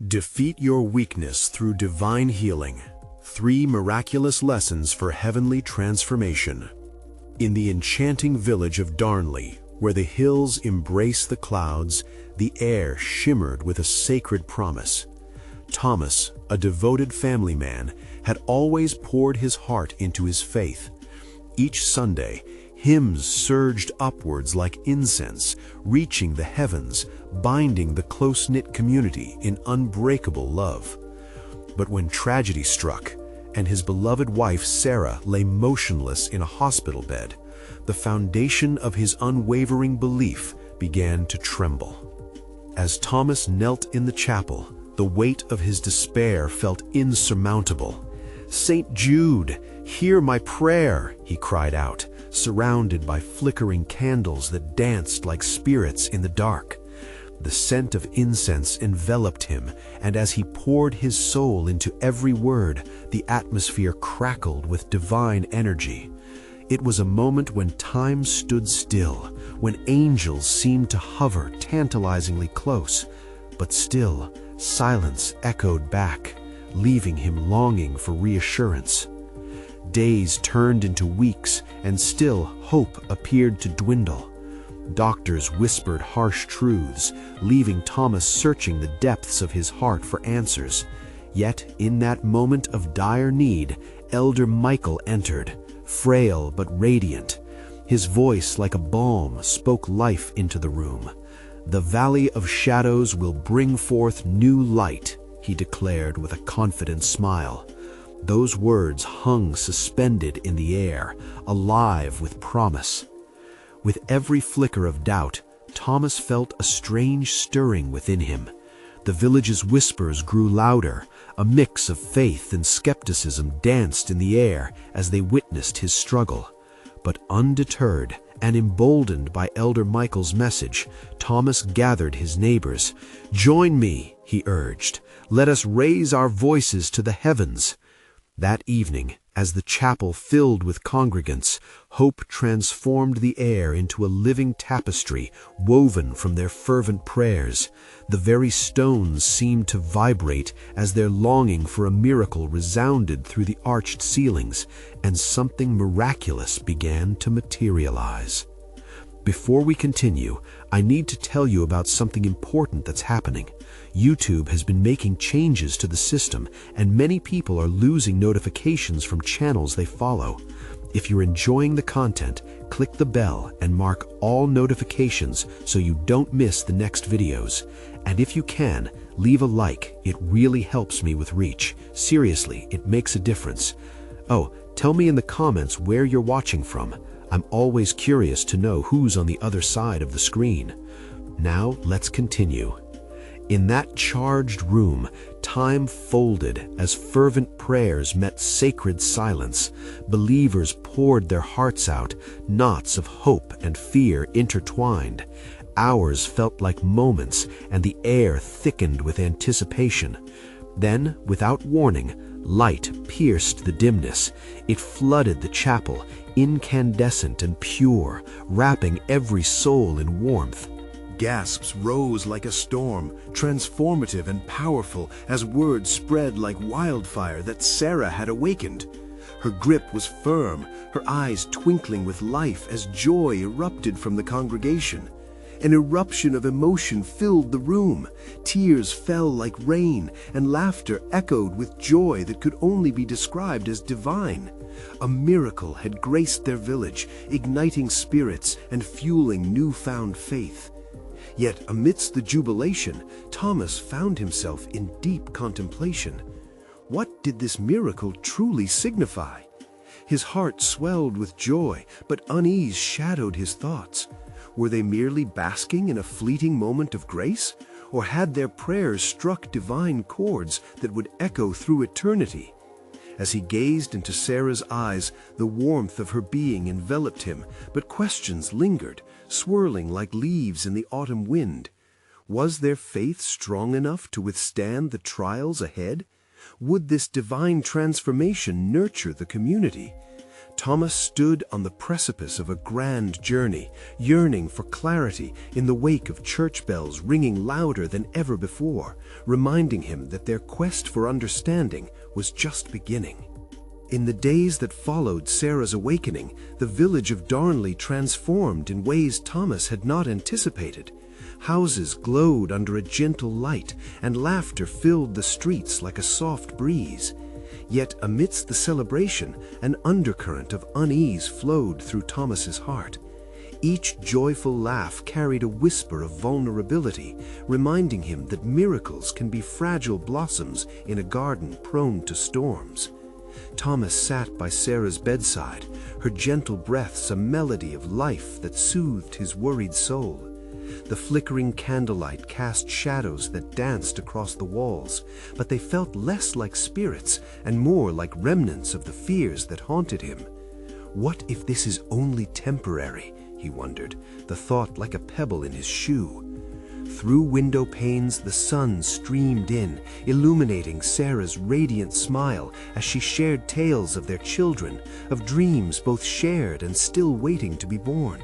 Defeat your weakness through divine healing. 3 miraculous lessons for heavenly transformation. In the enchanting village of Darnley, where the hills embrace the clouds, the air shimmered with a sacred promise. Thomas, a devoted family man, had always poured his heart into his faith. Each Sunday, hymns surged upwards like incense, reaching the heavens, binding the close-knit community in unbreakable love. But when tragedy struck, and his beloved wife Sarah lay motionless in a hospital bed, the foundation of his unwavering belief began to tremble. As Thomas knelt in the chapel, the weight of his despair felt insurmountable. "St. Jude, hear my prayer," he cried out, surrounded by flickering candles that danced like spirits in the dark. The scent of incense enveloped him, and as he poured his soul into every word, the atmosphere crackled with divine energy. It was a moment when time stood still, when angels seemed to hover tantalizingly close, but still, silence echoed back, leaving him longing for reassurance. Days turned into weeks, and still hope appeared to dwindle. Doctors whispered harsh truths, leaving Thomas searching the depths of his heart for answers. Yet, in that moment of dire need, Elder Michael entered, frail but radiant. His voice, like a balm, spoke life into the room. "The valley of shadows will bring forth new light," he declared with a confident smile. Those words hung suspended in the air, alive with promise. With every flicker of doubt, Thomas felt a strange stirring within him. The village's whispers grew louder. A mix of faith and skepticism danced in the air as they witnessed his struggle. But undeterred and emboldened by Elder Michael's message, Thomas gathered his neighbors. "Join me," he urged. "Let us raise our voices to the heavens." That evening, as the chapel filled with congregants, hope transformed the air into a living tapestry woven from their fervent prayers. The very stones seemed to vibrate as their longing for a miracle resounded through the arched ceilings, and something miraculous began to materialize. Before we continue, I need to tell you about something important that's happening. YouTube has been making changes to the system, and many people are losing notifications from channels they follow. If you're enjoying the content, click the bell and mark all notifications so you don't miss the next videos. And if you can, leave a like. It really helps me with reach. Seriously, it makes a difference. Oh, tell me in the comments where you're watching from. I'm always curious to know who's on the other side of the screen. Now, let's continue. In that charged room, time folded as fervent prayers met sacred silence. Believers poured their hearts out, knots of hope and fear intertwined. Hours felt like moments, and the air thickened with anticipation. Then, without warning, light pierced the dimness. It flooded the chapel, incandescent and pure, wrapping every soul in warmth. Gasps rose like a storm, transformative and powerful as words spread like wildfire that Sarah had awakened. Her grip was firm, her eyes twinkling with life as joy erupted from the congregation. An eruption of emotion filled the room. Tears fell like rain, and laughter echoed with joy that could only be described as divine. A miracle had graced their village, igniting spirits and fueling newfound faith. Yet amidst the jubilation, Thomas found himself in deep contemplation. What did this miracle truly signify? His heart swelled with joy, but unease shadowed his thoughts. Were they merely basking in a fleeting moment of grace? Or had their prayers struck divine chords that would echo through eternity? As he gazed into Sarah's eyes, the warmth of her being enveloped him, but questions lingered, swirling like leaves in the autumn wind. Was their faith strong enough to withstand the trials ahead? Would this divine transformation nurture the community? Thomas stood on the precipice of a grand journey, yearning for clarity in the wake of church bells ringing louder than ever before, reminding him that their quest for understanding was just beginning. In the days that followed Sarah's awakening, the village of Darnley transformed in ways Thomas had not anticipated. Houses glowed under a gentle light, and laughter filled the streets like a soft breeze. Yet amidst the celebration, an undercurrent of unease flowed through Thomas's heart. Each joyful laugh carried a whisper of vulnerability, reminding him that miracles can be fragile blossoms in a garden prone to storms. Thomas sat by Sarah's bedside, her gentle breaths a melody of life that soothed his worried soul. The flickering candlelight cast shadows that danced across the walls, but they felt less like spirits and more like remnants of the fears that haunted him. What if this is only temporary, he wondered, the thought like a pebble in his shoe. Through window panes the sun streamed in, illuminating Sarah's radiant smile as she shared tales of their children, of dreams both shared and still waiting to be born.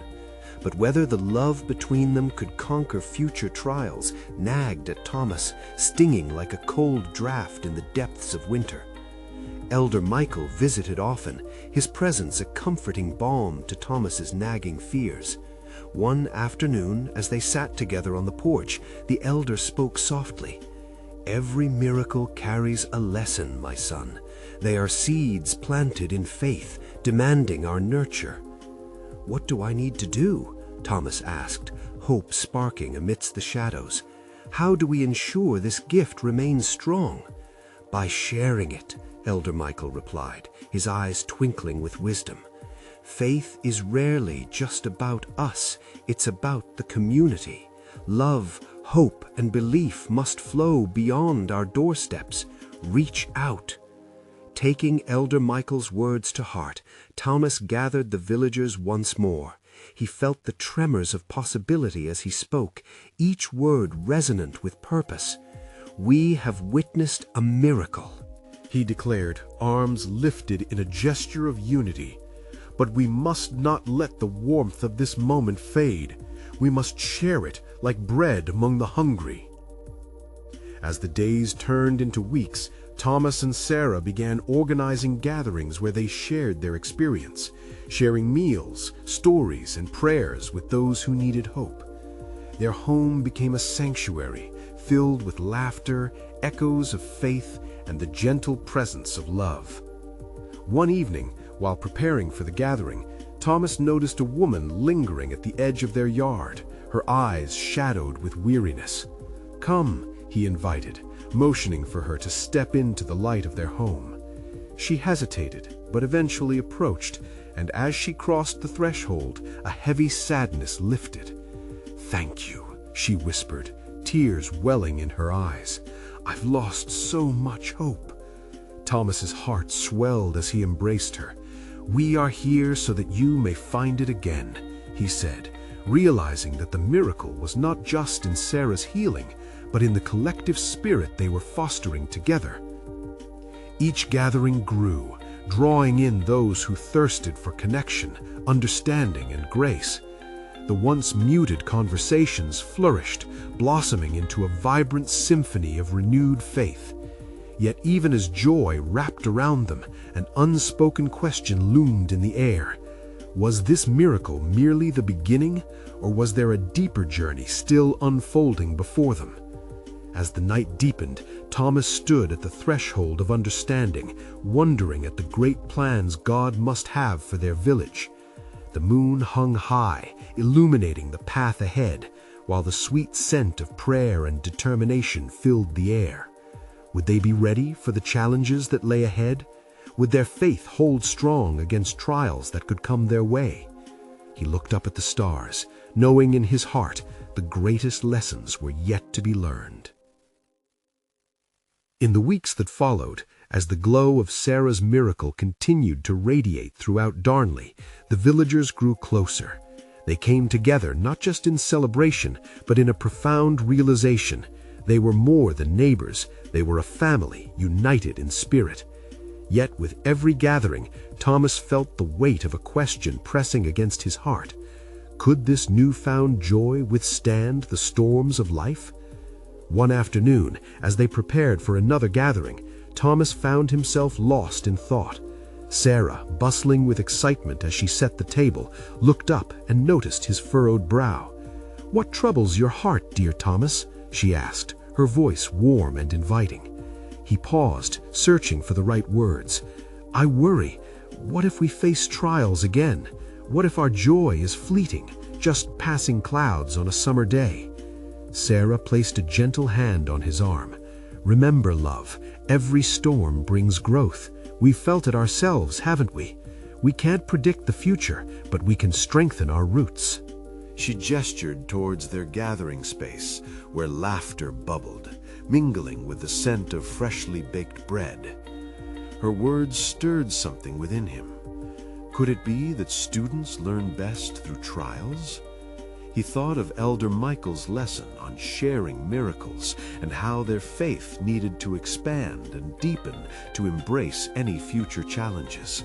But whether the love between them could conquer future trials nagged at Thomas, stinging like a cold draft in the depths of winter. Elder Michael visited often, his presence a comforting balm to Thomas's nagging fears. One afternoon, as they sat together on the porch, the elder spoke softly. "Every miracle carries a lesson, my son. They are seeds planted in faith, demanding our nurture." "What do I need to do?" Thomas asked, hope sparking amidst the shadows. "How do we ensure this gift remains strong?" "By sharing it," Elder Michael replied, his eyes twinkling with wisdom. "Faith is rarely just about us, it's about the community. Love, hope, and belief must flow beyond our doorsteps. Reach out." Taking Elder Michael's words to heart, Thomas gathered the villagers once more. He felt the tremors of possibility as he spoke, each word resonant with purpose. "We have witnessed a miracle," he declared, arms lifted in a gesture of unity. "But we must not let the warmth of this moment fade. We must share it like bread among the hungry." As the days turned into weeks, Thomas and Sarah began organizing gatherings where they shared their experience, sharing meals, stories, and prayers with those who needed hope. Their home became a sanctuary filled with laughter, echoes of faith, and the gentle presence of love. One evening, while preparing for the gathering, Thomas noticed a woman lingering at the edge of their yard, her eyes shadowed with weariness. "Come," he invited, motioning for her to step into the light of their home. She hesitated, but eventually approached, and as she crossed the threshold, a heavy sadness lifted. "Thank you," she whispered, tears welling in her eyes. "I've lost so much hope." Thomas's heart swelled as he embraced her. "We are here so that you may find it again," he said, realizing that the miracle was not just in Sarah's healing, but in the collective spirit they were fostering together. Each gathering grew, drawing in those who thirsted for connection, understanding, and grace. The once muted conversations flourished, blossoming into a vibrant symphony of renewed faith. Yet even as joy wrapped around them, an unspoken question loomed in the air. Was this miracle merely the beginning, or was there a deeper journey still unfolding before them? As the night deepened, Thomas stood at the threshold of understanding, wondering at the great plans God must have for their village. The moon hung high, illuminating the path ahead, while the sweet scent of prayer and determination filled the air. Would they be ready for the challenges that lay ahead? Would their faith hold strong against trials that could come their way? He looked up at the stars, knowing in his heart the greatest lessons were yet to be learned. In the weeks that followed, as the glow of Sarah's miracle continued to radiate throughout Darnley, the villagers grew closer. They came together not just in celebration, but in a profound realization. They were more than neighbors, they were a family united in spirit. Yet with every gathering, Thomas felt the weight of a question pressing against his heart. Could this newfound joy withstand the storms of life? One afternoon, as they prepared for another gathering, Thomas found himself lost in thought. Sarah, bustling with excitement as she set the table, looked up and noticed his furrowed brow. "What troubles your heart, dear Thomas?" she asked, her voice warm and inviting. He paused, searching for the right words. "I worry. What if we face trials again? What if our joy is fleeting, just passing clouds on a summer day?" Sarah placed a gentle hand on his arm. "Remember, love, every storm brings growth. We've felt it ourselves, haven't we? We can't predict the future, but we can strengthen our roots." She gestured towards their gathering space, where laughter bubbled, mingling with the scent of freshly baked bread. Her words stirred something within him. Could it be that students learn best through trials? He thought of Elder Michael's lesson on sharing miracles and how their faith needed to expand and deepen to embrace any future challenges.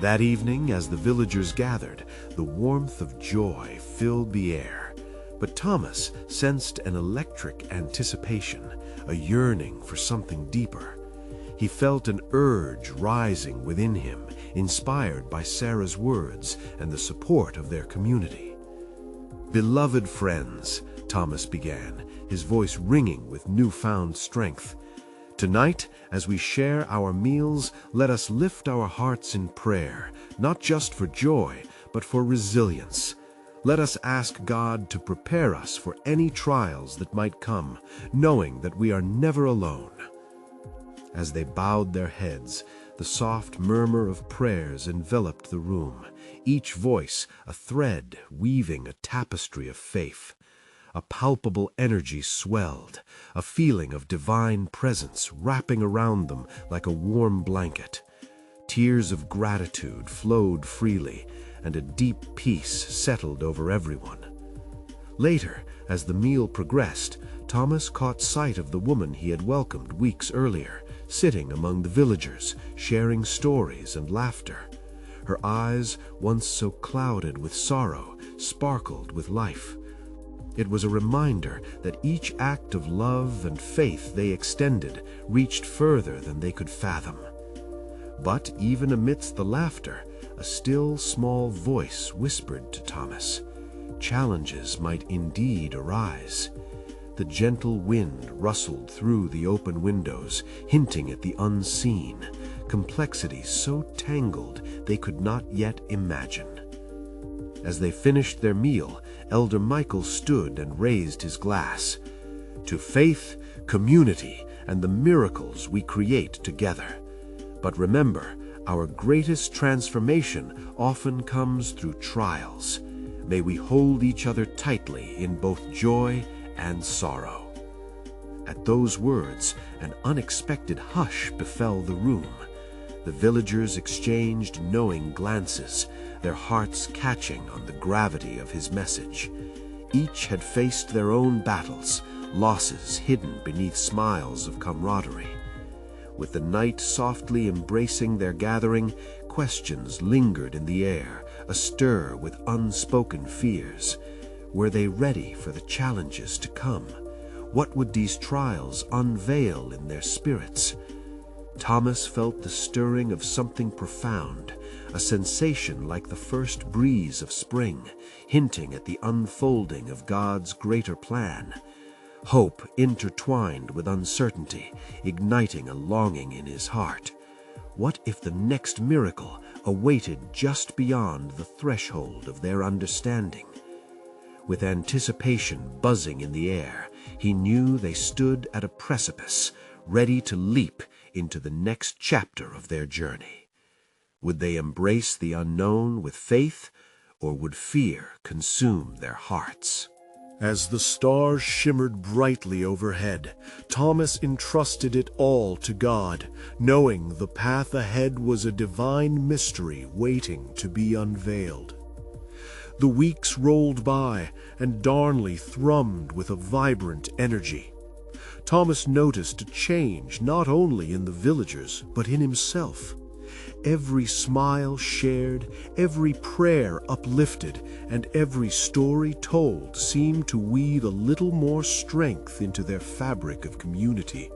That evening, as the villagers gathered, the warmth of joy filled the air. But Thomas sensed an electric anticipation, a yearning for something deeper. He felt an urge rising within him, inspired by Sarah's words and the support of their community. "Beloved friends," Thomas began, his voice ringing with newfound strength, "tonight, as we share our meals, let us lift our hearts in prayer, not just for joy, but for resilience. Let us ask God to prepare us for any trials that might come, knowing that we are never alone." As they bowed their heads, the soft murmur of prayers enveloped the room, each voice a thread weaving a tapestry of faith. A palpable energy swelled, a feeling of divine presence wrapping around them like a warm blanket. Tears of gratitude flowed freely, and a deep peace settled over everyone. Later, as the meal progressed, Thomas caught sight of the woman he had welcomed weeks earlier, sitting among the villagers, sharing stories and laughter. Her eyes, once so clouded with sorrow, sparkled with life. It was a reminder that each act of love and faith they extended reached further than they could fathom. But even amidst the laughter, a still small voice whispered to Thomas, challenges might indeed arise. The gentle wind rustled through the open windows, hinting at the unseen, complexities so tangled they could not yet imagine. As they finished their meal, Elder Michael stood and raised his glass. To faith, community, and the miracles we create together. But remember, our greatest transformation often comes through trials. May we hold each other tightly in both joy and sorrow. At those words, an unexpected hush befell the room. The villagers exchanged knowing glances, their hearts catching on the gravity of his message. Each had faced their own battles, losses hidden beneath smiles of camaraderie. With the night softly embracing their gathering, questions lingered in the air, astir with unspoken fears. Were they ready for the challenges to come? What would these trials unveil in their spirits? Thomas felt the stirring of something profound, a sensation like the first breeze of spring, hinting at the unfolding of God's greater plan. Hope intertwined with uncertainty, igniting a longing in his heart. What if the next miracle awaited just beyond the threshold of their understanding? With anticipation buzzing in the air, he knew they stood at a precipice, ready to leap into the next chapter of their journey. Would they embrace the unknown with faith, or would fear consume their hearts? As the stars shimmered brightly overhead, Thomas entrusted it all to God, knowing the path ahead was a divine mystery waiting to be unveiled. The weeks rolled by, and Darnley thrummed with a vibrant energy. Thomas noticed a change not only in the villagers, but in himself. Every smile shared, every prayer uplifted, and every story told seemed to weave a little more strength into their fabric of community.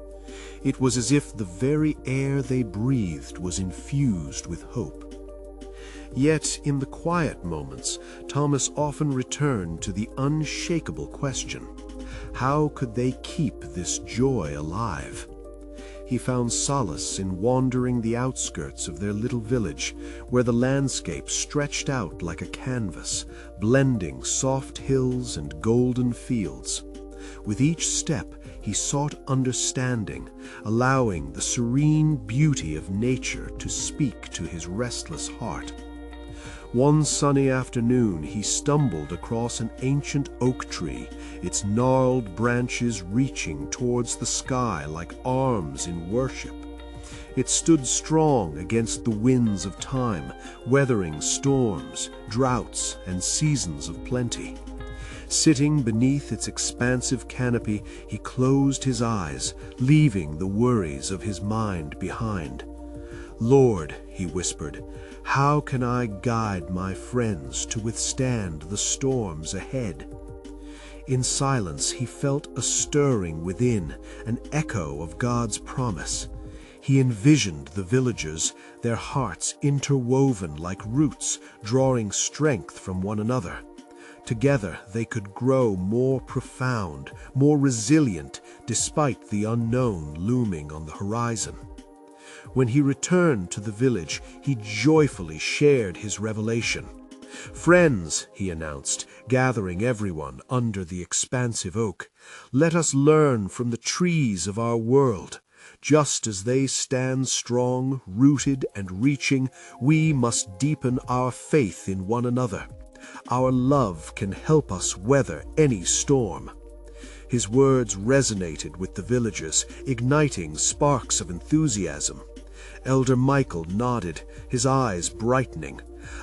It was as if the very air they breathed was infused with hope. Yet, in the quiet moments, Thomas often returned to the unshakable question: how could they keep this joy alive? He found solace in wandering the outskirts of their little village, where the landscape stretched out like a canvas, blending soft hills and golden fields. With each step, he sought understanding, allowing the serene beauty of nature to speak to his restless heart. One sunny afternoon, he stumbled across an ancient oak tree, its gnarled branches reaching towards the sky like arms in worship. It stood strong against the winds of time, weathering storms, droughts, and seasons of plenty. Sitting beneath its expansive canopy, he closed his eyes, leaving the worries of his mind behind. "Lord," he whispered, "how can I guide my friends to withstand the storms ahead?" In silence, he felt a stirring within, an echo of God's promise. He envisioned the villagers, their hearts interwoven like roots, drawing strength from one another. Together, they could grow more profound, more resilient, despite the unknown looming on the horizon. When he returned to the village, he joyfully shared his revelation. "Friends," he announced, gathering everyone under the expansive oak, "let us learn from the trees of our world. Just as they stand strong, rooted, and reaching, we must deepen our faith in one another. Our love can help us weather any storm." His words resonated with the villagers, igniting sparks of enthusiasm. Elder Michael nodded, his eyes brightening.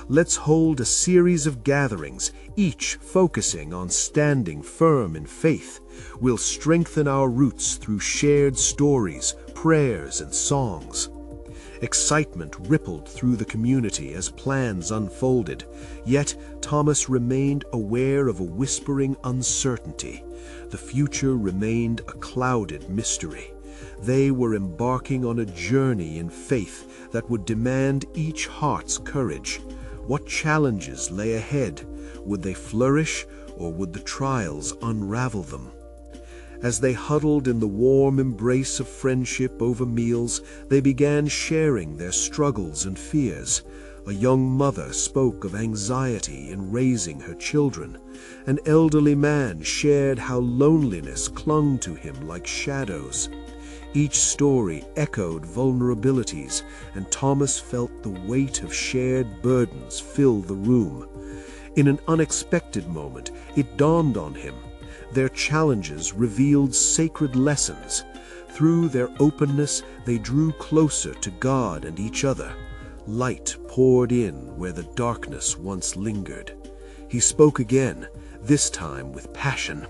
"Let's hold a series of gatherings, each focusing on standing firm in faith. We'll strengthen our roots through shared stories, prayers, and songs." Excitement rippled through the community as plans unfolded, yet Thomas remained aware of a whispering uncertainty. The future remained a clouded mystery. They were embarking on a journey in faith that would demand each heart's courage. What challenges lay ahead? Would they flourish, or would the trials unravel them? As they huddled in the warm embrace of friendship over meals, they began sharing their struggles and fears. A young mother spoke of anxiety in raising her children. An elderly man shared how loneliness clung to him like shadows. Each story echoed vulnerabilities, and Thomas felt the weight of shared burdens fill the room. In an unexpected moment, it dawned on him. Their challenges revealed sacred lessons. Through their openness, they drew closer to God and each other. Light poured in where the darkness once lingered. He spoke again, this time with passion.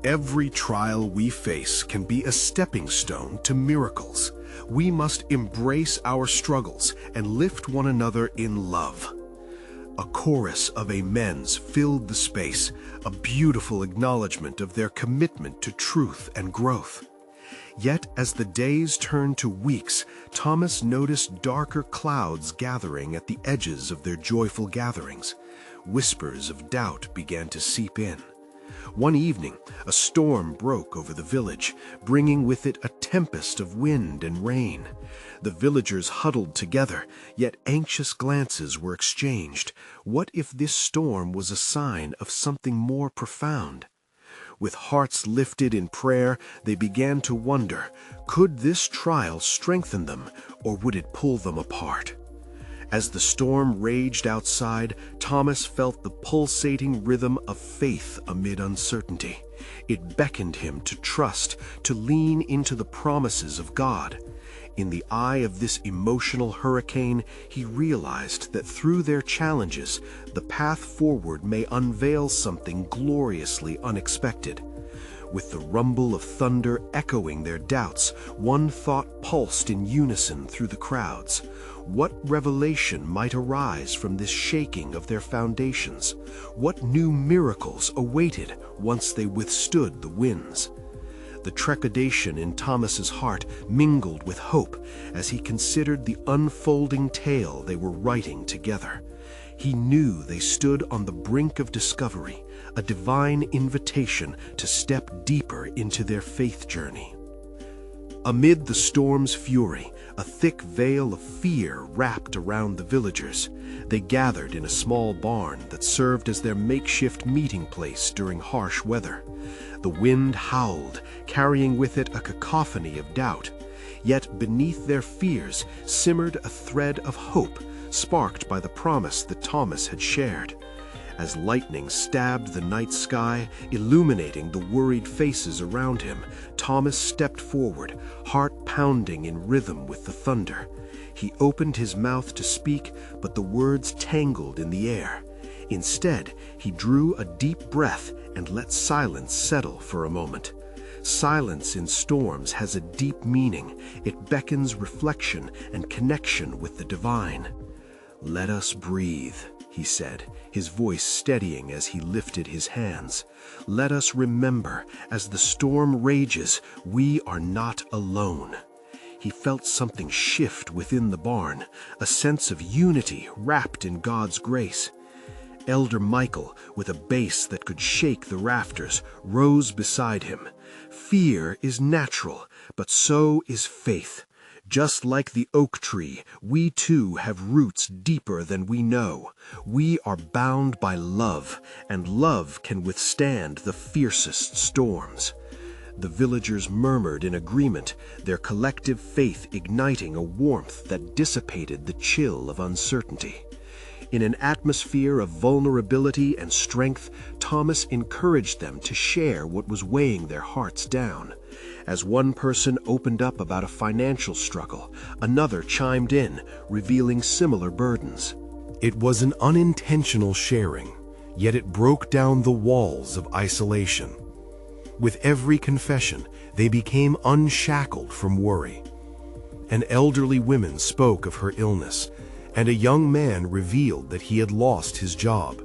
Every trial we face can be a stepping stone to miracles. We must embrace our struggles and lift one another in love. A chorus of amens filled the space, a beautiful acknowledgement of their commitment to truth and growth. Yet, as the days turned to weeks, Thomas noticed darker clouds gathering at the edges of their joyful gatherings. Whispers of doubt began to seep in. One evening, a storm broke over the village, bringing with it a tempest of wind and rain. The villagers huddled together, yet anxious glances were exchanged. What if this storm was a sign of something more profound? With hearts lifted in prayer, they began to wonder, could this trial strengthen them, or would it pull them apart? As the storm raged outside, Thomas felt the pulsating rhythm of faith amid uncertainty. It beckoned him to trust, to lean into the promises of God. In the eye of this emotional hurricane, he realized that through their challenges, the path forward may unveil something gloriously unexpected. with the rumble of thunder echoing their doubts, one thought pulsed in unison through the crowds. What revelation might arise from this shaking of their foundations? What new miracles awaited once they withstood the winds? The trepidation in Thomas's heart mingled with hope as he considered the unfolding tale they were writing together. He knew they stood on the brink of discovery, a divine invitation to step deeper into their faith journey. Amid the storm's fury, a thick veil of fear wrapped around the villagers. They gathered in a small barn that served as their makeshift meeting place during harsh weather. The wind howled, carrying with it a cacophony of doubt. Yet beneath their fears simmered a thread of hope, sparked by the promise that Thomas had shared. As lightning stabbed the night sky, illuminating the worried faces around him, Thomas stepped forward, heart pounding in rhythm with the thunder. He opened his mouth to speak, but the words tangled in the air. Instead, he drew a deep breath and let silence settle for a moment. Silence in storms has a deep meaning. It beckons reflection and connection with the divine. "Let us breathe," he said, his voice steadying as he lifted his hands. "Let us remember, as the storm rages, we are not alone." He felt something shift within the barn, a sense of unity wrapped in God's grace. Elder Michael, with a bass that could shake the rafters, rose beside him. Fear is natural, but so is faith. Just like the oak tree, we too have roots deeper than we know. We are bound by love, and love can withstand the fiercest storms. The villagers murmured in agreement, their collective faith igniting a warmth that dissipated the chill of uncertainty. In an atmosphere of vulnerability and strength, Thomas encouraged them to share what was weighing their hearts down. As one person opened up about a financial struggle, another chimed in, revealing similar burdens. It was an unintentional sharing, yet it broke down the walls of isolation. With every confession, they became unshackled from worry. An elderly woman spoke of her illness, and a young man revealed that he had lost his job.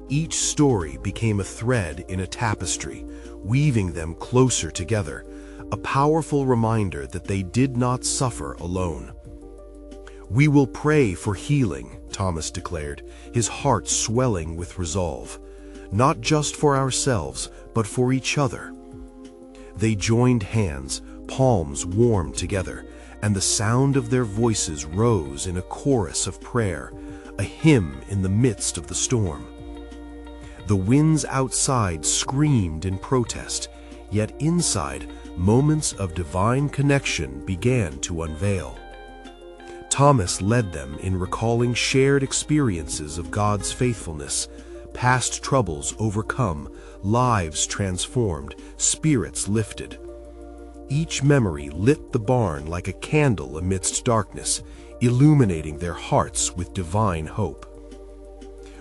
Each story became a thread in a tapestry, weaving them closer together, a powerful reminder that they did not suffer alone. "We will pray for healing," Thomas declared, his heart swelling with resolve, "not just for ourselves, but for each other." They joined hands, palms warmed together, and the sound of their voices rose in a chorus of prayer, a hymn in the midst of the storm. The winds outside screamed in protest, yet inside, moments of divine connection began to unveil. Thomas led them in recalling shared experiences of God's faithfulness, past troubles overcome, lives transformed, spirits lifted. Each memory lit the barn like a candle amidst darkness, illuminating their hearts with divine hope.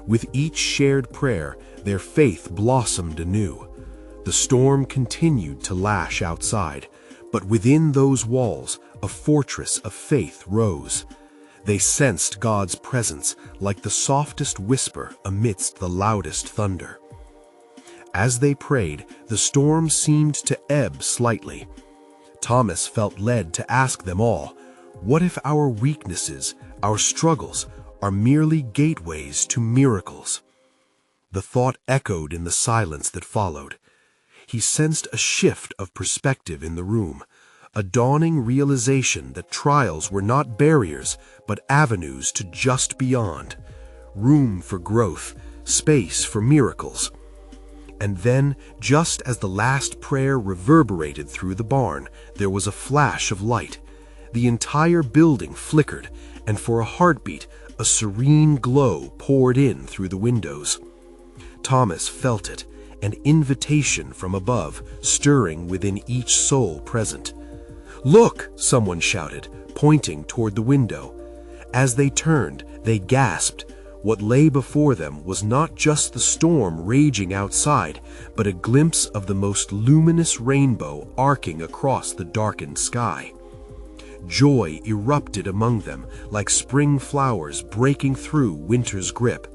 With each shared prayer, their faith blossomed anew. The storm continued to lash outside, but within those walls, a fortress of faith rose. They sensed God's presence like the softest whisper amidst the loudest thunder. As they prayed, the storm seemed to ebb slightly. Thomas felt led to ask them all, what if our weaknesses, our struggles, are merely gateways to miracles? The thought echoed in the silence that followed. He sensed a shift of perspective in the room, a dawning realization that trials were not barriers, but avenues to just beyond, room for growth, space for miracles. And then, just as the last prayer reverberated through the barn, there was a flash of light. The entire building flickered, and for a heartbeat, a serene glow poured in through the windows. Thomas felt it, an invitation from above, stirring within each soul present. "Look!" someone shouted, pointing toward the window. As they turned, they gasped. What lay before them was not just the storm raging outside, but a glimpse of the most luminous rainbow arcing across the darkened sky. Joy erupted among them like spring flowers breaking through winter's grip.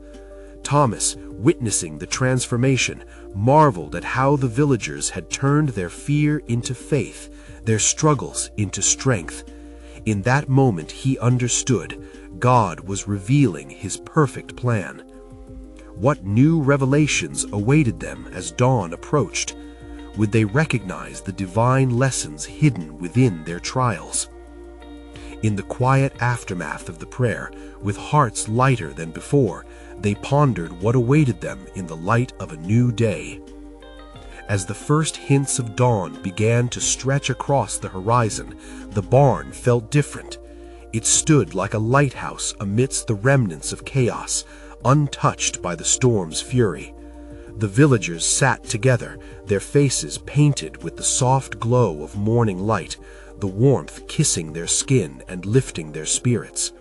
Thomas, witnessing the transformation, marveled at how the villagers had turned their fear into faith, their struggles into strength. In that moment he understood God was revealing his perfect plan. What new revelations awaited them as dawn approached? Would they recognize the divine lessons hidden within their trials? In the quiet aftermath of the prayer, with hearts lighter than before, they pondered what awaited them in the light of a new day. As the first hints of dawn began to stretch across the horizon, the barn felt different. It stood like a lighthouse amidst the remnants of chaos, untouched by the storm's fury. The villagers sat together, their faces painted with the soft glow of morning light, the warmth kissing their skin and lifting their spirits.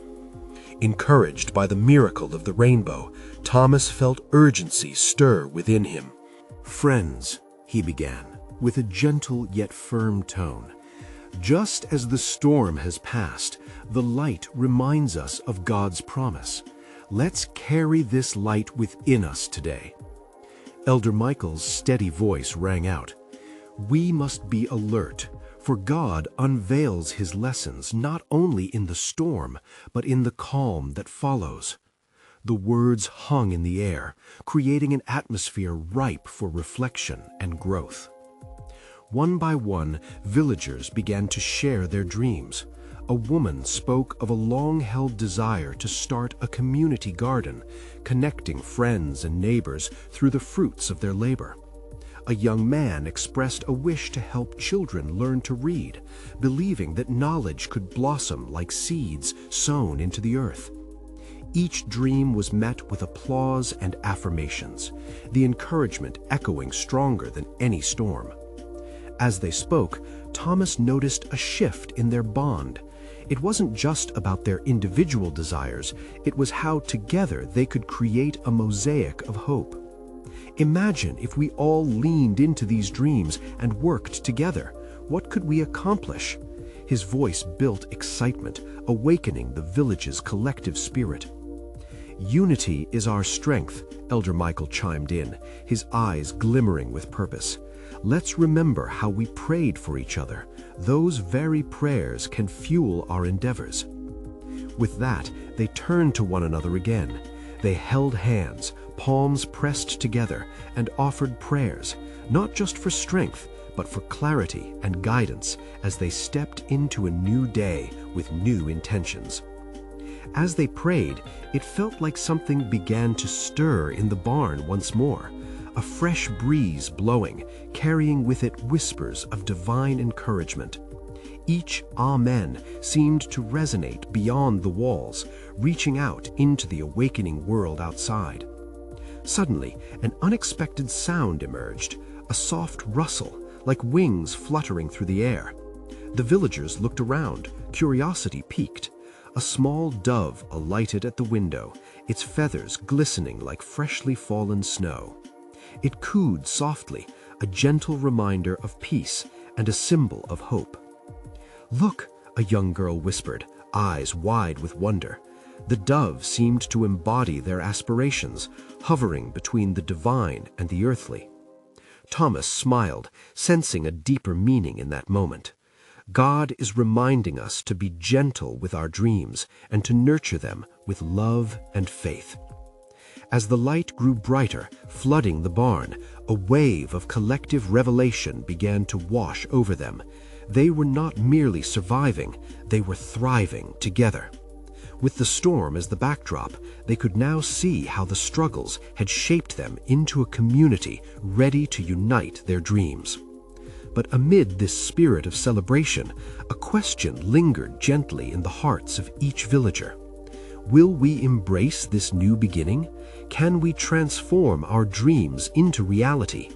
Encouraged by the miracle of the rainbow, Thomas felt urgency stir within him. "Friends," he began, with a gentle yet firm tone, "just as the storm has passed, the light reminds us of God's promise. Let's carry this light within us today." Elder Michael's steady voice rang out. "We must be alert, for God unveils his lessons not only in the storm, but in the calm that follows." The words hung in the air, creating an atmosphere ripe for reflection and growth. One by one, villagers began to share their dreams. A woman spoke of a long-held desire to start a community garden, connecting friends and neighbors through the fruits of their labor. A young man expressed a wish to help children learn to read, believing that knowledge could blossom like seeds sown into the earth. Each dream was met with applause and affirmations, the encouragement echoing stronger than any storm. As they spoke, Thomas noticed a shift in their bond. It wasn't just about their individual desires, it was how together they could create a mosaic of hope. Imagine if we all leaned into these dreams and worked together. What could we accomplish? His voice built excitement, awakening the village's collective spirit. "Unity is our strength," Elder Michael chimed in, his eyes glimmering with purpose. "Let's remember how we prayed for each other. Those very prayers can fuel our endeavors." With that, they turned to one another again. They held hands, palms pressed together, and offered prayers, not just for strength, but for clarity and guidance as they stepped into a new day with new intentions. As they prayed, it felt like something began to stir in the barn once more, a fresh breeze blowing, carrying with it whispers of divine encouragement. Each Amen seemed to resonate beyond the walls, reaching out into the awakening world outside. Suddenly, an unexpected sound emerged, a soft rustle, like wings fluttering through the air. The villagers looked around, curiosity piqued. A small dove alighted at the window, its feathers glistening like freshly fallen snow. It cooed softly, a gentle reminder of peace and a symbol of hope. "Look," a young girl whispered, eyes wide with wonder. The dove seemed to embody their aspirations, hovering between the divine and the earthly. Thomas smiled, sensing a deeper meaning in that moment. God is reminding us to be gentle with our dreams and to nurture them with love and faith. As the light grew brighter, flooding the barn, a wave of collective revelation began to wash over them. They were not merely surviving, they were thriving together. With the storm as the backdrop, they could now see how the struggles had shaped them into a community ready to unite their dreams. But amid this spirit of celebration, a question lingered gently in the hearts of each villager. Will we embrace this new beginning? Can we transform our dreams into reality?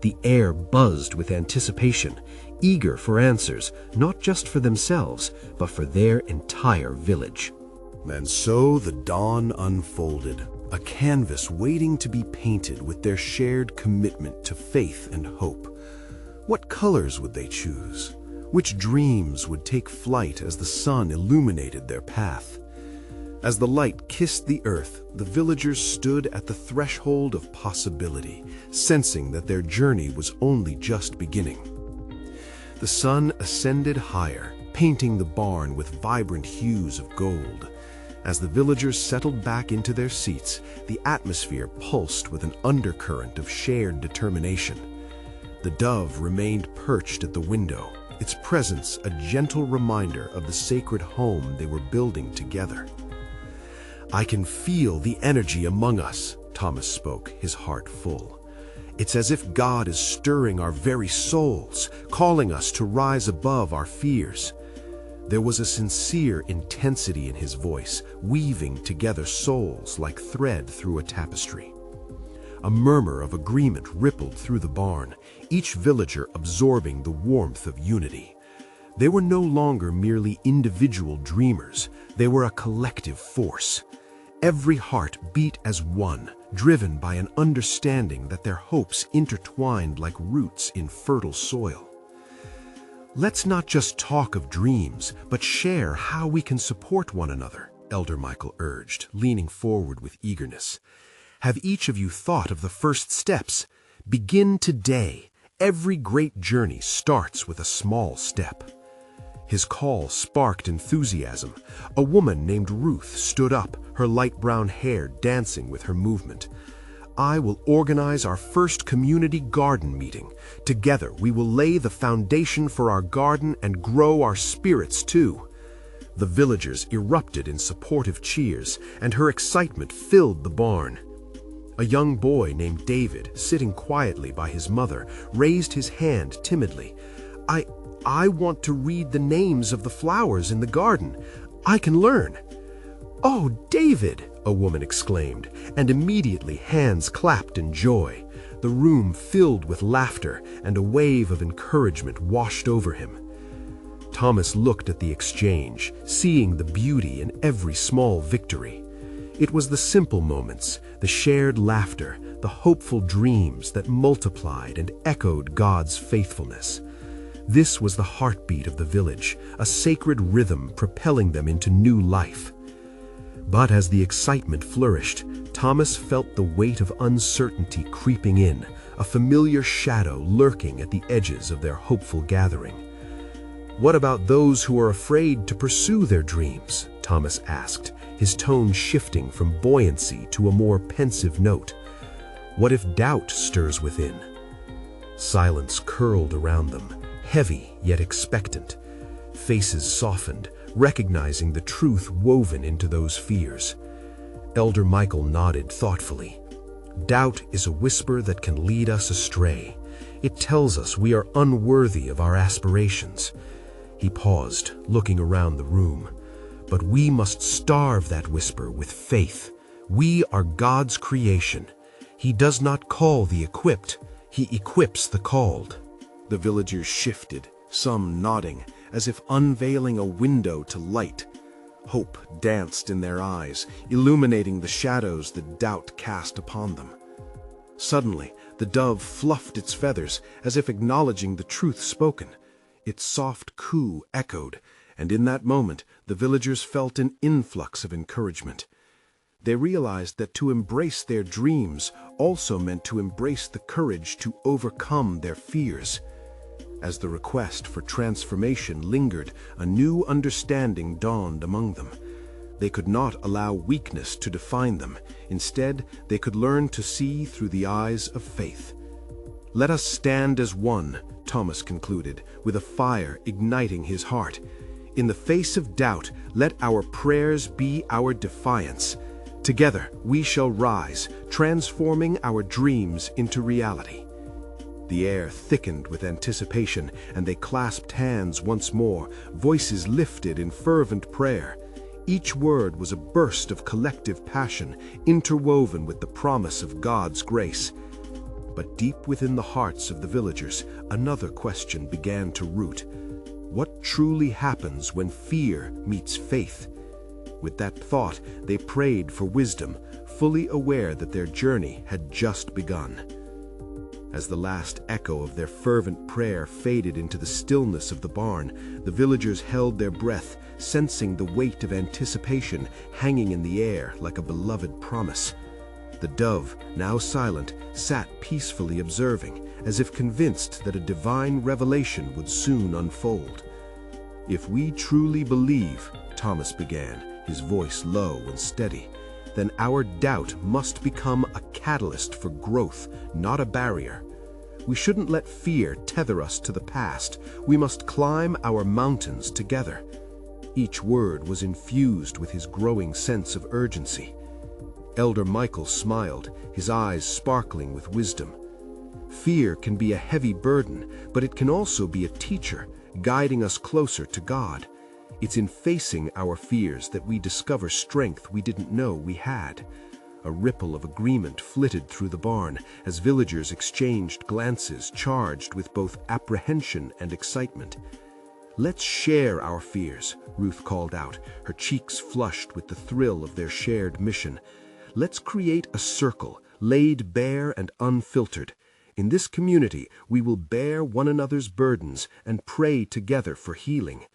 The air buzzed with anticipation, eager for answers, not just for themselves, but for their entire village. And so the dawn unfolded, a canvas waiting to be painted with their shared commitment to faith and hope. What colors would they choose? Which dreams would take flight as the sun illuminated their path? As the light kissed the earth, the villagers stood at the threshold of possibility, sensing that their journey was only just beginning. The sun ascended higher, painting the barn with vibrant hues of gold. As the villagers settled back into their seats, the atmosphere pulsed with an undercurrent of shared determination. The dove remained perched at the window, its presence a gentle reminder of the sacred home they were building together. "I can feel the energy among us," Thomas spoke, his heart full. "It's as if God is stirring our very souls, calling us to rise above our fears." There was a sincere intensity in his voice, weaving together souls like thread through a tapestry. A murmur of agreement rippled through the barn, each villager absorbing the warmth of unity. They were no longer merely individual dreamers, they were a collective force. Every heart beat as one, driven by an understanding that their hopes intertwined like roots in fertile soil. "Let's not just talk of dreams, but share how we can support one another," Elder Michael urged, leaning forward with eagerness. "Have each of you thought of the first steps? Begin today. Every great journey starts with a small step." His call sparked enthusiasm. A woman named Ruth stood up, her light brown hair dancing with her movement. "I will organize our first community garden meeting. Together we will lay the foundation for our garden and grow our spirits too." The villagers erupted in supportive cheers, and her excitement filled the barn. A young boy named David, sitting quietly by his mother, raised his hand timidly. I want to read the names of the flowers in the garden. I can learn." "Oh, David!" a woman exclaimed, and immediately hands clapped in joy. The room filled with laughter, and a wave of encouragement washed over him. Thomas looked at the exchange, seeing the beauty in every small victory. It was the simple moments, the shared laughter, the hopeful dreams that multiplied and echoed God's faithfulness. This was the heartbeat of the village, a sacred rhythm propelling them into new life. But as the excitement flourished, Thomas felt the weight of uncertainty creeping in, a familiar shadow lurking at the edges of their hopeful gathering. "What about those who are afraid to pursue their dreams?" Thomas asked, his tone shifting from buoyancy to a more pensive note. "What if doubt stirs within?" Silence curled around them, heavy yet expectant. Faces softened, recognizing the truth woven into those fears. Elder Michael nodded thoughtfully. "Doubt is a whisper that can lead us astray. It tells us we are unworthy of our aspirations." He paused, looking around the room. "But we must starve that whisper with faith. We are God's creation. He does not call the equipped, He equips the called." The villagers shifted, some nodding, as if unveiling a window to light. Hope danced in their eyes, illuminating the shadows that doubt cast upon them. Suddenly, the dove fluffed its feathers, as if acknowledging the truth spoken. Its soft coo echoed, and in that moment, the villagers felt an influx of encouragement. They realized that to embrace their dreams also meant to embrace the courage to overcome their fears. As the request for transformation lingered, a new understanding dawned among them. They could not allow weakness to define them. Instead, they could learn to see through the eyes of faith. "Let us stand as one," Thomas concluded, with a fire igniting his heart. "In the face of doubt, let our prayers be our defiance. Together, we shall rise, transforming our dreams into reality." The air thickened with anticipation, and they clasped hands once more, voices lifted in fervent prayer. Each word was a burst of collective passion, interwoven with the promise of God's grace. But deep within the hearts of the villagers, another question began to root. What truly happens when fear meets faith? With that thought, they prayed for wisdom, fully aware that their journey had just begun. As the last echo of their fervent prayer faded into the stillness of the barn, the villagers held their breath, sensing the weight of anticipation hanging in the air like a beloved promise. The dove, now silent, sat peacefully observing, as if convinced that a divine revelation would soon unfold. "If we truly believe," Thomas began, his voice low and steady, "then our doubt must become a catalyst for growth, not a barrier. We shouldn't let fear tether us to the past. We must climb our mountains together." Each word was infused with his growing sense of urgency. Elder Michael smiled, his eyes sparkling with wisdom. Fear can be a heavy burden, but it can also be a teacher, guiding us closer to God. It's in facing our fears that we discover strength we didn't know we had. A ripple of agreement flitted through the barn as villagers exchanged glances charged with both apprehension and excitement. "Let's share our fears," Ruth called out, her cheeks flushed with the thrill of their shared mission. "Let's create a circle, laid bare and unfiltered. In this community, we will bear one another's burdens and pray together for healing."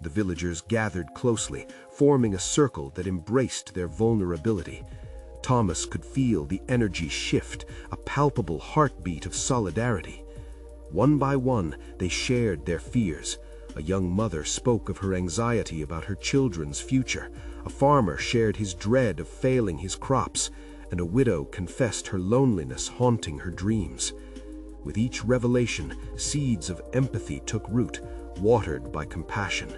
The villagers gathered closely, forming a circle that embraced their vulnerability. Thomas could feel the energy shift, a palpable heartbeat of solidarity. One by one, they shared their fears. A young mother spoke of her anxiety about her children's future. A farmer shared his dread of failing his crops, and a widow confessed her loneliness haunting her dreams. With each revelation, seeds of empathy took root, watered by compassion.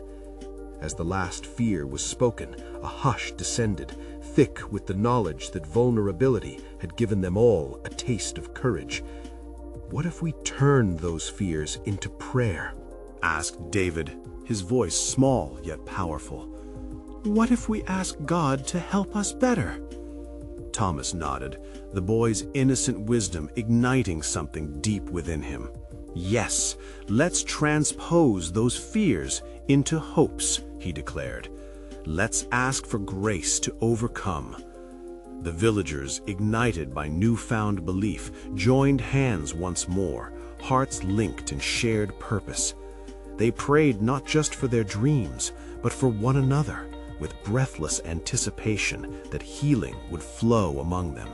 As the last fear was spoken, a hush descended, thick with the knowledge that vulnerability had given them all a taste of courage. "What if we turned those fears into prayer?" asked David, his voice small yet powerful. "What if we ask God to help us better?" Thomas nodded, the boy's innocent wisdom igniting something deep within him. "Yes, let's transpose those fears into hopes," he declared. "Let's ask for grace to overcome." The villagers, ignited by newfound belief, joined hands once more, hearts linked in shared purpose. They prayed not just for their dreams, but for one another, with breathless anticipation that healing would flow among them.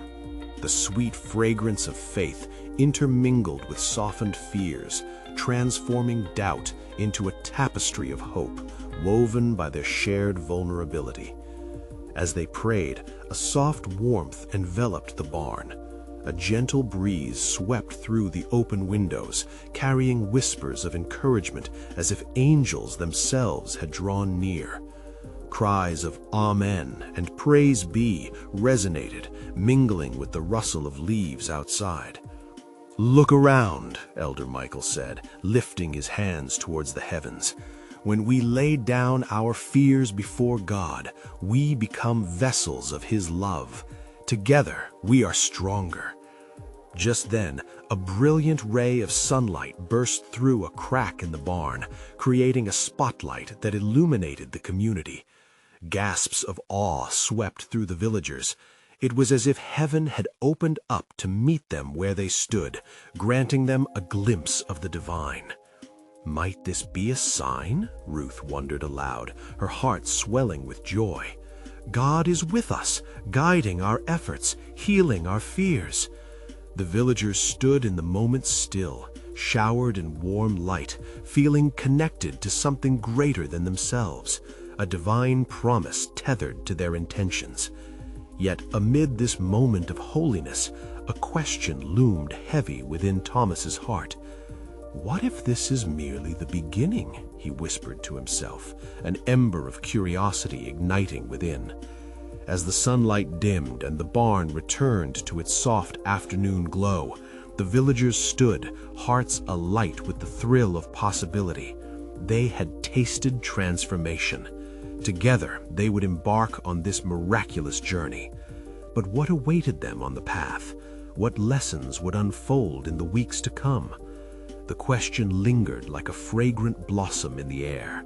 The sweet fragrance of faith intermingled with softened fears, transforming doubt into a tapestry of hope, woven by their shared vulnerability. As they prayed, a soft warmth enveloped the barn. A gentle breeze swept through the open windows, carrying whispers of encouragement as if angels themselves had drawn near. Cries of "Amen" and "Praise be" resonated, mingling with the rustle of leaves outside. "Look around," Elder Michael said, lifting his hands towards the heavens. "When we lay down our fears before God, we become vessels of His love. Together, we are stronger." Just then, a brilliant ray of sunlight burst through a crack in the barn, creating a spotlight that illuminated the community. Gasps of awe swept through the villagers. It was as if heaven had opened up to meet them where they stood, granting them a glimpse of the divine. Might this be a sign? Ruth wondered aloud, her heart swelling with joy. God is with us, guiding our efforts, healing our fears. The villagers stood in the moment still, showered in warm light, feeling connected to something greater than themselves, a divine promise tethered to their intentions. Yet amid this moment of holiness, a question loomed heavy within Thomas's heart. "What if this is merely the beginning?" he whispered to himself, an ember of curiosity igniting within. As the sunlight dimmed and the barn returned to its soft afternoon glow, the villagers stood, hearts alight with the thrill of possibility. They had tasted transformation. Together, they would embark on this miraculous journey. But what awaited them on the path? What lessons would unfold in the weeks to come? The question lingered like a fragrant blossom in the air.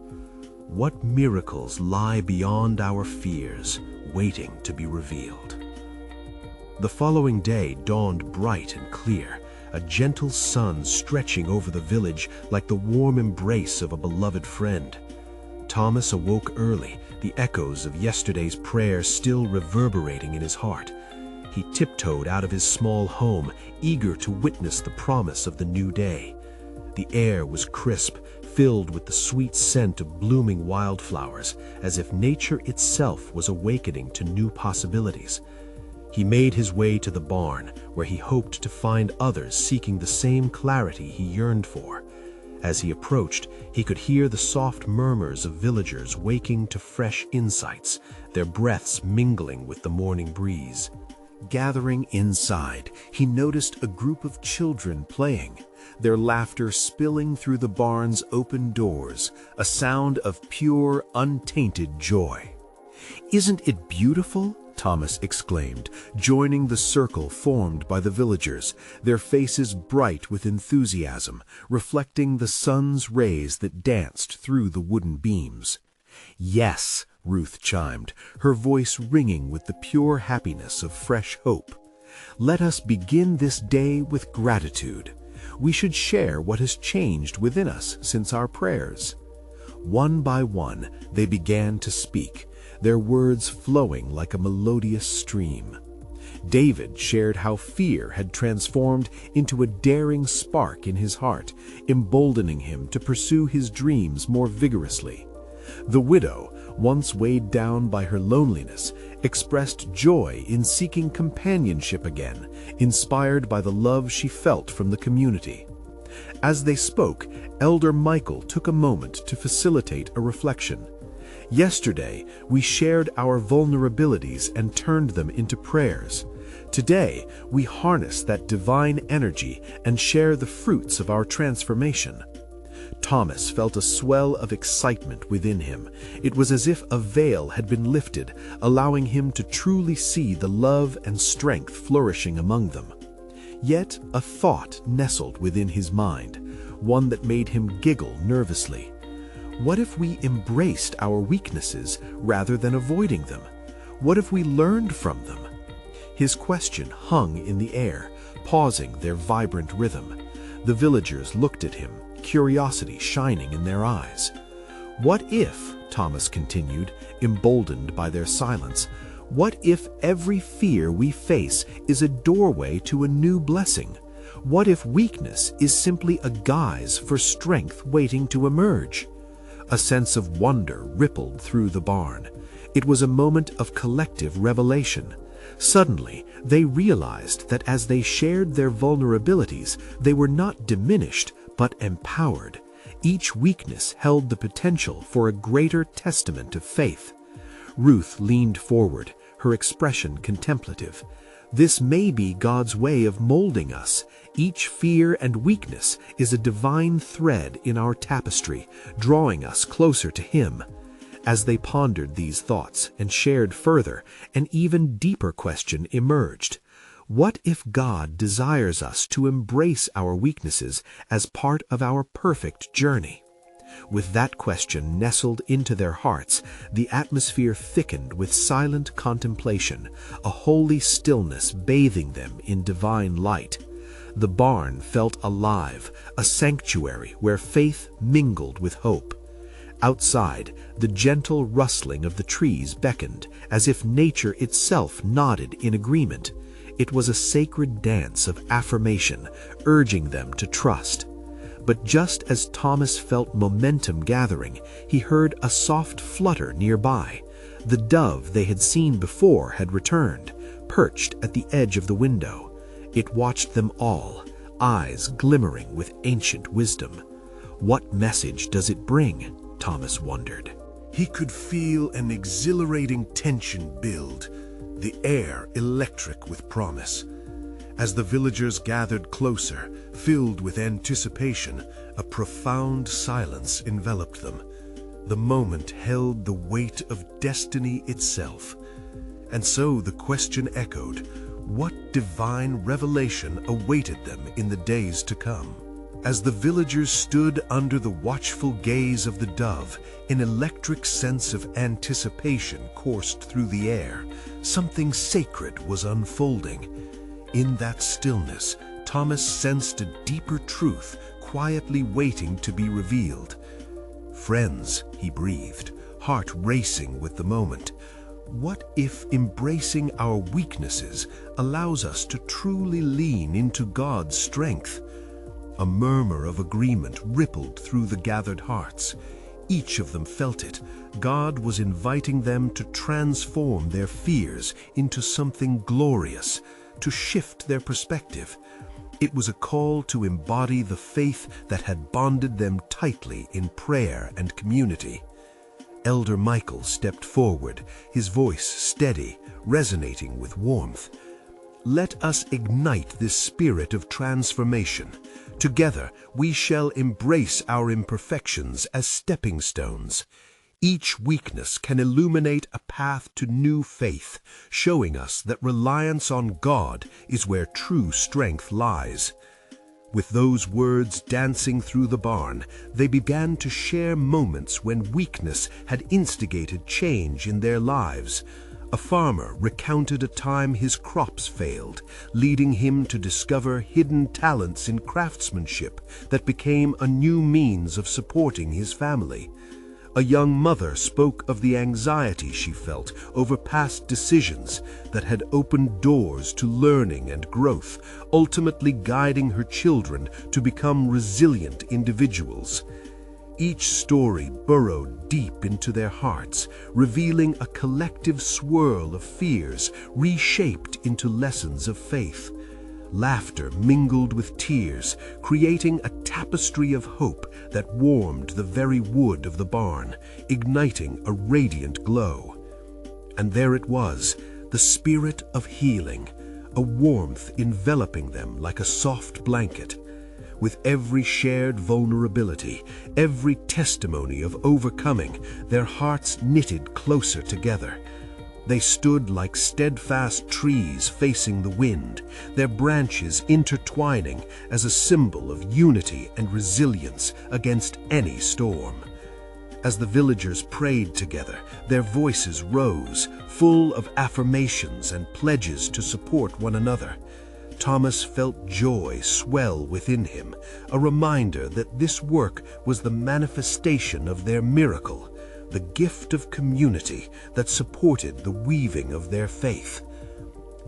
What miracles lie beyond our fears, waiting to be revealed? The following day dawned bright and clear, a gentle sun stretching over the village like the warm embrace of a beloved friend. Thomas awoke early, the echoes of yesterday's prayer still reverberating in his heart. He tiptoed out of his small home, eager to witness the promise of the new day. The air was crisp, filled with the sweet scent of blooming wildflowers, as if nature itself was awakening to new possibilities. He made his way to the barn, where he hoped to find others seeking the same clarity he yearned for. As he approached, he could hear the soft murmurs of villagers waking to fresh insights, their breaths mingling with the morning breeze. Gathering inside, he noticed a group of children playing, their laughter spilling through the barn's open doors, a sound of pure, untainted joy. "Isn't it beautiful?" Thomas exclaimed, joining the circle formed by the villagers, their faces bright with enthusiasm, reflecting the sun's rays that danced through the wooden beams. "Yes," Ruth chimed, her voice ringing with the pure happiness of fresh hope. "Let us begin this day with gratitude. We should share what has changed within us since our prayers." One by one, they began to speak, their words flowing like a melodious stream. David shared how fear had transformed into a daring spark in his heart, emboldening him to pursue his dreams more vigorously. The widow, once weighed down by her loneliness, expressed joy in seeking companionship again, inspired by the love she felt from the community. As they spoke, Elder Michael took a moment to facilitate a reflection. "Yesterday, we shared our vulnerabilities and turned them into prayers. Today, we harness that divine energy and share the fruits of our transformation." Thomas felt a swell of excitement within him. It was as if a veil had been lifted, allowing him to truly see the love and strength flourishing among them. Yet a thought nestled within his mind, one that made him giggle nervously. What if we embraced our weaknesses rather than avoiding them? What if we learned from them? His question hung in the air, pausing their vibrant rhythm. The villagers looked at him, curiosity shining in their eyes. "What if," Thomas continued, emboldened by their silence, "what if every fear we face is a doorway to a new blessing? What if weakness is simply a guise for strength waiting to emerge?" A sense of wonder rippled through the barn. It was a moment of collective revelation. Suddenly, they realized that as they shared their vulnerabilities, they were not diminished, but empowered. Each weakness held the potential for a greater testament of faith. Ruth leaned forward, her expression contemplative. "This may be God's way of molding us. Each fear and weakness is a divine thread in our tapestry, drawing us closer to Him." As they pondered these thoughts and shared further, an even deeper question emerged. What if God desires us to embrace our weaknesses as part of our perfect journey? With that question nestled into their hearts, the atmosphere thickened with silent contemplation, a holy stillness bathing them in divine light. The barn felt alive, a sanctuary where faith mingled with hope. Outside, the gentle rustling of the trees beckoned, as if nature itself nodded in agreement. It was a sacred dance of affirmation, urging them to trust. But just as Thomas felt momentum gathering, he heard a soft flutter nearby. The dove they had seen before had returned, perched at the edge of the window. It watched them all, eyes glimmering with ancient wisdom. What message does it bring? Thomas wondered. He could feel an exhilarating tension build, the air electric with promise. As the villagers gathered closer, filled with anticipation, a profound silence enveloped them. The moment held the weight of destiny itself. And so the question echoed, what divine revelation awaited them in the days to come? As the villagers stood under the watchful gaze of the dove, an electric sense of anticipation coursed through the air. Something sacred was unfolding. In that stillness, Thomas sensed a deeper truth quietly waiting to be revealed. "Friends," he breathed, heart racing with the moment. What if embracing our weaknesses allows us to truly lean into God's strength? A murmur of agreement rippled through the gathered hearts. Each of them felt it. God was inviting them to transform their fears into something glorious, to shift their perspective. It was a call to embody the faith that had bonded them tightly in prayer and community. Elder Michael stepped forward, his voice steady, resonating with warmth. "Let us ignite this spirit of transformation. Together, we shall embrace our imperfections as stepping stones. Each weakness can illuminate a path to new faith, showing us that reliance on God is where true strength lies." With those words dancing through the barn, they began to share moments when weakness had instigated change in their lives. A farmer recounted a time his crops failed, leading him to discover hidden talents in craftsmanship that became a new means of supporting his family. A young mother spoke of the anxiety she felt over past decisions that had opened doors to learning and growth, ultimately guiding her children to become resilient individuals. Each story burrowed deep into their hearts, revealing a collective swirl of fears reshaped into lessons of faith. Laughter mingled with tears, creating a tapestry of hope that warmed the very wood of the barn, igniting a radiant glow. And there it was, the spirit of healing, a warmth enveloping them like a soft blanket. With every shared vulnerability, every testimony of overcoming, their hearts knitted closer together. They stood like steadfast trees facing the wind, their branches intertwining as a symbol of unity and resilience against any storm. As the villagers prayed together, their voices rose, full of affirmations and pledges to support one another. Thomas felt joy swell within him, a reminder that this work was the manifestation of their miracle, the gift of community that supported the weaving of their faith.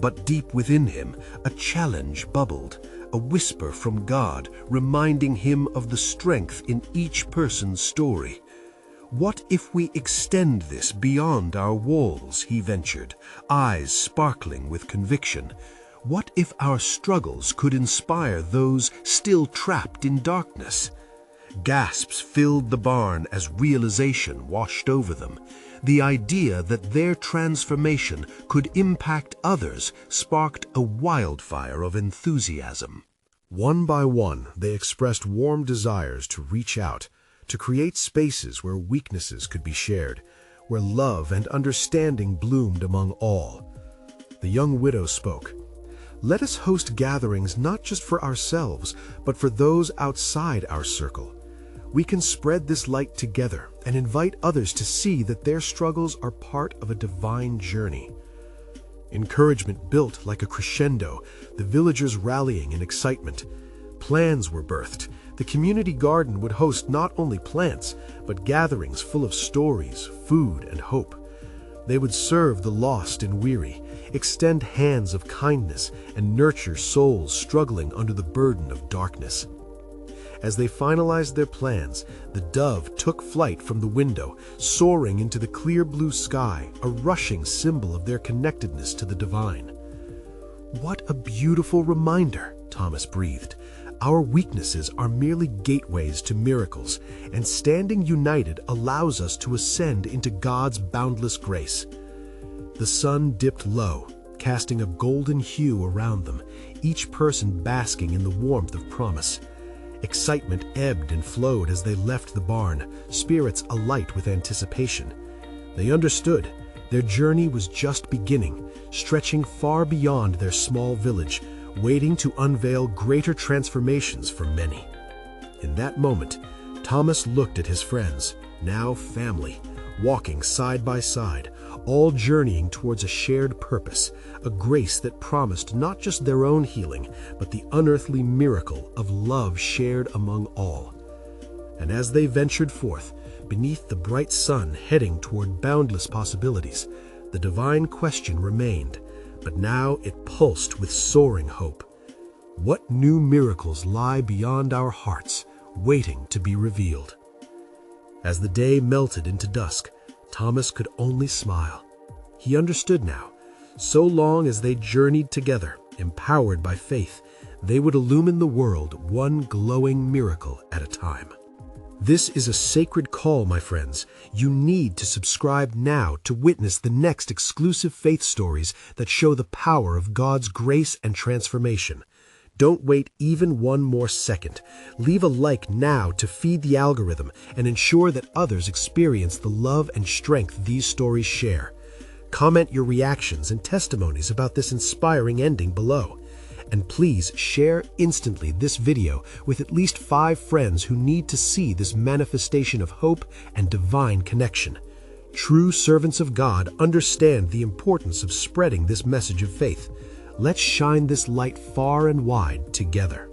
But deep within him, a challenge bubbled, a whisper from God reminding him of the strength in each person's story. "What if we extend this beyond our walls?" he ventured, eyes sparkling with conviction. "What if our struggles could inspire those still trapped in darkness?" Gasps filled the barn as realization washed over them. The idea that their transformation could impact others sparked a wildfire of enthusiasm. One by one, they expressed warm desires to reach out, to create spaces where weaknesses could be shared, where love and understanding bloomed among all. The young widow spoke. "Let us host gatherings not just for ourselves, but for those outside our circle. We can spread this light together and invite others to see that their struggles are part of a divine journey." Encouragement built like a crescendo, the villagers rallying in excitement. Plans were birthed. The community garden would host not only plants, but gatherings full of stories, food, and hope. They would serve the lost and weary, extend hands of kindness, and nurture souls struggling under the burden of darkness. As they finalized their plans, the dove took flight from the window, soaring into the clear blue sky, a rushing symbol of their connectedness to the divine. "What a beautiful reminder," Thomas breathed. "Our weaknesses are merely gateways to miracles, and standing united allows us to ascend into God's boundless grace." The sun dipped low, casting a golden hue around them, each person basking in the warmth of promise. Excitement ebbed and flowed as they left the barn, spirits alight with anticipation. They understood their journey was just beginning, stretching far beyond their small village, waiting to unveil greater transformations for many. In that moment, Thomas looked at his friends, now family, walking side by side, all journeying towards a shared purpose, a grace that promised not just their own healing, but the unearthly miracle of love shared among all. And as they ventured forth, beneath the bright sun heading toward boundless possibilities, the divine question remained, but now it pulsed with soaring hope. What new miracles lie beyond our hearts, waiting to be revealed? As the day melted into dusk, Thomas could only smile. He understood now. So long as they journeyed together, empowered by faith, they would illumine the world one glowing miracle at a time. This is a sacred call, my friends. You need to subscribe now to witness the next exclusive faith stories that show the power of God's grace and transformation. Don't wait even one more second. Leave a like now to feed the algorithm and ensure that others experience the love and strength these stories share. Comment your reactions and testimonies about this inspiring ending below. And please share instantly this video with at least 5 friends who need to see this manifestation of hope and divine connection. True servants of God understand the importance of spreading this message of faith. Let's shine this light far and wide together.